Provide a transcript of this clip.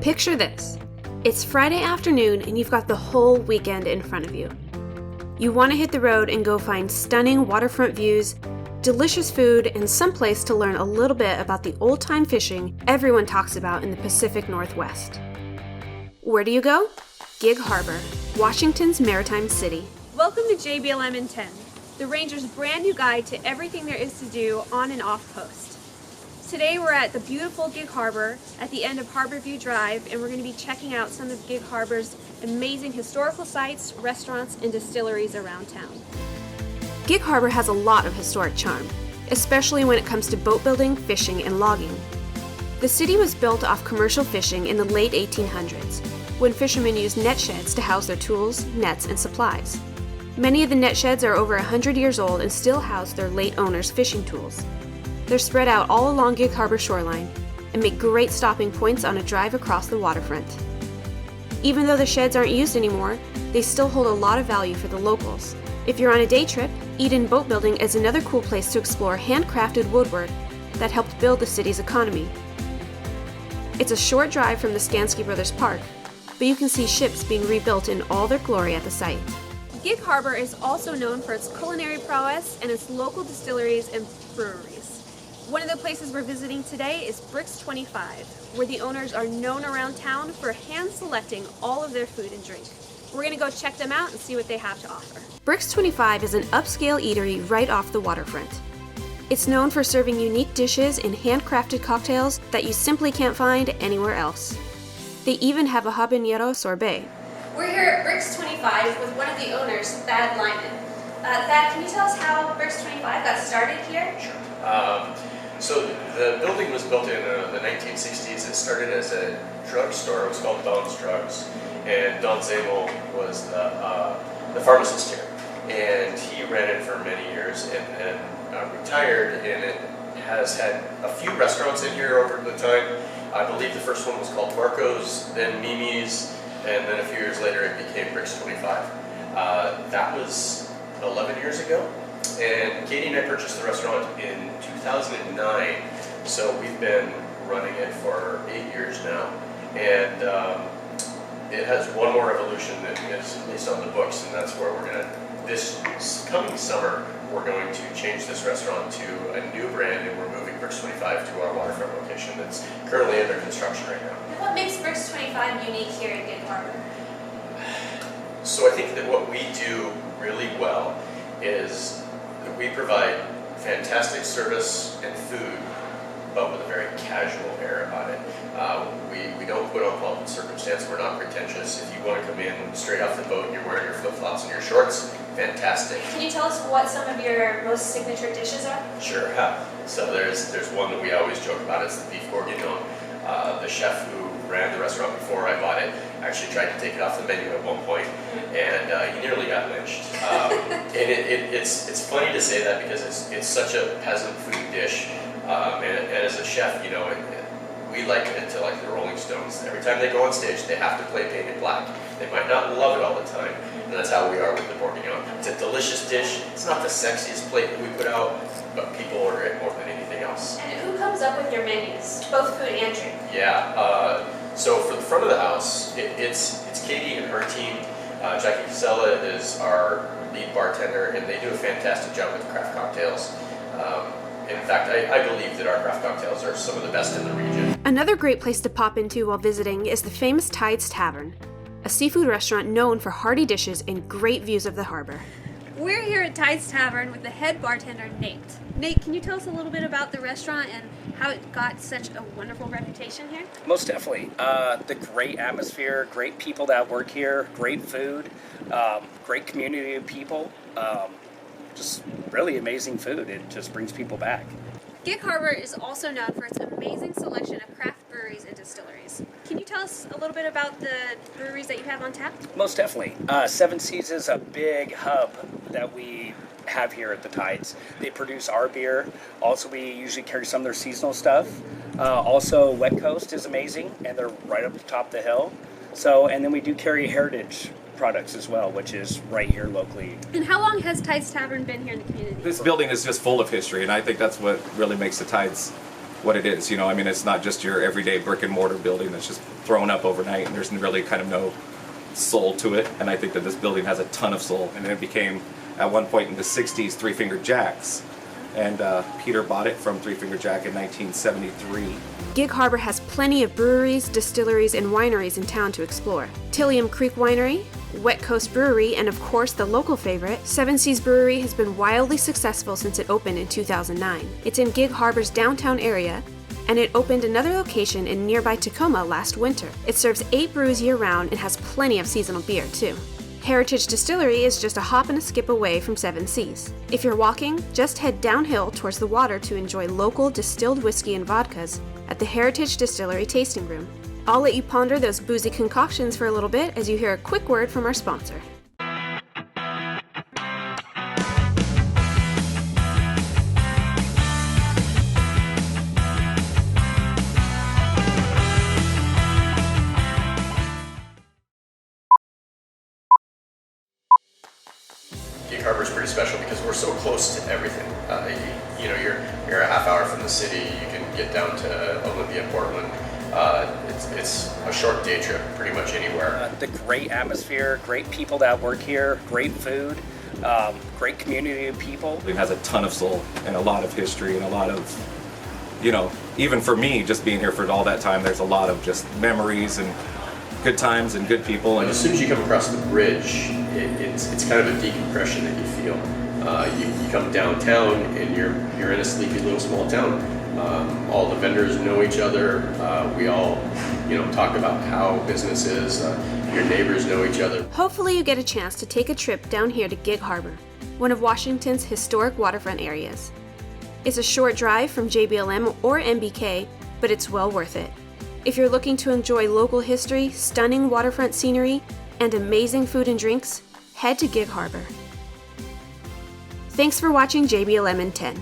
Picture this. It's Friday afternoon and you've got the whole weekend in front of you. You want to hit the road and go find stunning waterfront views, delicious food, and someplace to learn a little bit about the old-time fishing everyone talks about in the Pacific Northwest. Where do you go? Gig Harbor, Washington's maritime city. Welcome to JBLM in 10, the Ranger's brand new guide to everything there is to do on and off coast. Today we're at the beautiful Gig Harbor at the end of Harborview Drive, and we're going to be checking out some of Gig Harbor's amazing historical sites, restaurants, and distilleries around town. Gig Harbor has a lot of historic charm, especially when it comes to boat building, fishing, and logging. The city was built off commercial fishing in the late 1800s, when fishermen used net sheds to house their tools, nets, and supplies. Many of the net sheds are over 100 years old and still house their late owners' fishing tools. They're spread out all along Gig Harbor shoreline and make great stopping points on a drive across the waterfront. Even though the sheds aren't used anymore, they still hold a lot of value for the locals. If you're on a day trip, Eden Boat Building is another cool place to explore handcrafted woodwork that helped build the city's economy. It's a short drive from the Skansky Brothers Park, but you can see ships being rebuilt in all their glory at the site. Gig Harbor is also known for its culinary prowess and its local distilleries and breweries. One of the places we're visiting today is Brix 25, where the owners are known around town for hand-selecting all of their food and drink. We're going to go check them out and see what they have to offer. Brix 25 is an upscale eatery right off the waterfront. It's known for serving unique dishes and handcrafted cocktails that you simply can't find anywhere else. They even have a habanero sorbet. We're here at Brix 25 with one of the owners, Thad Lyman. Thad, can you tell us how Brix 25 got started here? Sure. So the building was built in the 1960s. It started as a drugstore. It was called Don's Drugs, and Don Zabel was the pharmacist here, and he ran it for many years and retired. And it has had a few restaurants in here over the time. I believe the first one was called Marco's, then Mimi's, and then a few years later it became Brix 25. That was 11 years ago. And Katie and I purchased the restaurant in 2009, so we've been running it for 8 years now. And it has one more evolution that is at least on the books, and that's where we're going to, this coming summer, we're going to change this restaurant to a new brand, and we're moving Brix 25 to our waterfront location that's currently under construction right now. And what makes Brix 25 unique here at Gig Harbor? So I think that what we do really well is that we provide fantastic service and food, but with a very casual air about it. We don't put on pomp and circumstance. We're not pretentious. If you want to come in straight off the boat and you're wearing your flip-flops and your shorts, fantastic. Can you tell us what some of your most signature dishes are? Sure. So there's one that we always joke about. It's the beef bourguignon. The chef who ran the restaurant before I bought it actually tried to take it off the menu at one point, and he nearly got lynched. And it's funny to say that because it's such a peasant food dish, and as a chef, you know, we liken it to like the Rolling Stones. Every time they go on stage, they have to play Painted Black. They might not love it all the time, and that's how we are with the bourguignon. It's a delicious dish. It's not the sexiest plate that we put out, but people order it more than anything else. And who comes up with your menus, both food and drink? Yeah, so for the front of the house, it's Katie and her team. Jackie Casella is our lead bartender, and they do a fantastic job with craft cocktails. In fact, I believe that our craft cocktails are some of the best in the region. Another great place to pop into while visiting is the famous Tides Tavern, a seafood restaurant known for hearty dishes and great views of the harbor. We're here at Tides Tavern with the head bartender, Nate. Nate, can you tell us a little bit about the restaurant and how it got such a wonderful reputation here? Most definitely. The great atmosphere, great people that work here, great food, great community of people, just really amazing food. It just brings people back. Gig Harbor is also known for its amazing selection of craft breweries and distilleries. Can you tell us a little bit about the breweries that you have on tap? Most definitely. Seven Seas is a big hub that we have here at the Tides. They produce our beer. Also, we usually carry some of their seasonal stuff. Also, Wet Coast is amazing, and they're right up the top of the hill. So, and then we do carry heritage products as well, which is right here locally. And how long has Tides Tavern been here in the community? This building is just full of history, and I think that's what really makes the Tides what it is. You know, I mean, it's not just your everyday brick and mortar building that's just thrown up overnight, and there's really kind of no soul to it. And I think that this building has a ton of soul. And it became, at one point in the 60s, Three Finger Jack's. And Peter bought it from Three Finger Jack in 1973. Gig Harbor has plenty of breweries, distilleries, and wineries in town to explore. Tillium Creek Winery, Wet Coast Brewery, and of course the local favorite, Seven Seas Brewery has been wildly successful since it opened in 2009. It's in Gig Harbor's downtown area, and it opened another location in nearby Tacoma last winter. It serves 8 brews year-round and has plenty of seasonal beer, too. Heritage Distillery is just a hop and a skip away from Seven Seas. If you're walking, just head downhill towards the water to enjoy local distilled whiskey and vodkas at the Heritage Distillery Tasting Room. I'll let you ponder those boozy concoctions for a little bit as you hear a quick word from our sponsor. Gig Harbor is pretty special because we're so close to everything. You know, you're a half hour from the city. You can get down to Olympia, Portland. It's a short day trip, pretty much anywhere. The great atmosphere, great people that work here, great food, great community of people. It has a ton of soul and a lot of history and a lot of, you know, even for me, just being here for all that time, there's a lot of just memories and good times and good people. And as soon as you come across the bridge, it's kind of a decompression that you feel. You come downtown and you're in a sleepy little small town. All the vendors know each other. We all, talk about how business is. Your neighbors know each other. Hopefully you get a chance to take a trip down here to Gig Harbor, one of Washington's historic waterfront areas. It's a short drive from JBLM or MBK, but it's well worth it. If you're looking to enjoy local history, stunning waterfront scenery, and amazing food and drinks, head to Gig Harbor. Thanks for watching JBLM in 10.